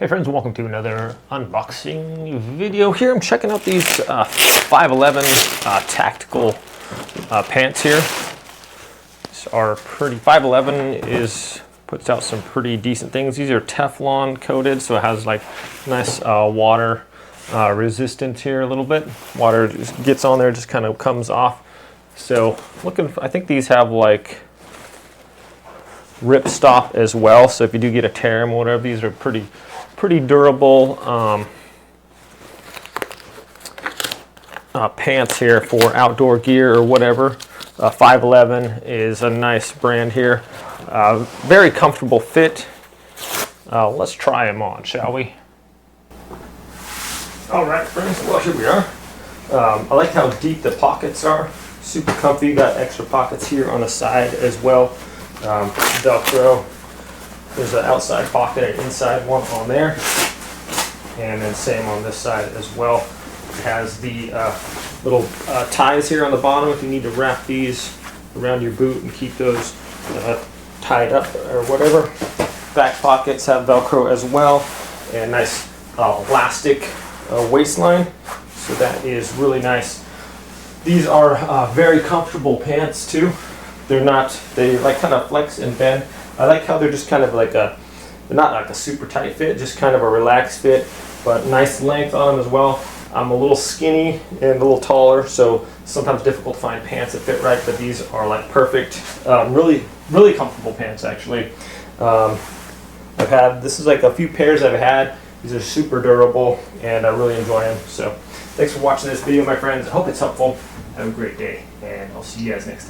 Hey friends, welcome to another unboxing video. Here I'm checking out these 511 tactical pants here. These are pretty, 511 puts out some pretty decent things. These are Teflon coated, so it has like nice water resistance here a little bit. Water just gets on there, just kind of comes off. So I think these have like Ripstop as well, so if you do get a tear or whatever, these are pretty durable pants here for outdoor gear or whatever. 511 is a nice brand here. Very comfortable fit. Let's try them on, shall we? All right, friends, well, here we are. I like how deep the pockets are. Super comfy. You got extra pockets here on the side as well. Velcro. There's an outside pocket and inside one on there, and then same on this side as well. It has the little ties here on the bottom if you need to wrap these around your boot and keep those tied up or whatever. Back pockets have Velcro as well, and nice elastic waistline, so that is really nice. These are very comfortable pants too. They like kind of flex and bend. I like how they're just kind of like they're not like a super tight fit, just kind of a relaxed fit, but nice length on them as well. I'm a little skinny and a little taller, so sometimes difficult to find pants that fit right, but these are like perfect. Really comfortable pants actually. This is like a few pairs I've had. These are super durable and I really enjoy them. So thanks for watching this video, my friends. I hope it's helpful. Have a great day, and I'll see you guys next time.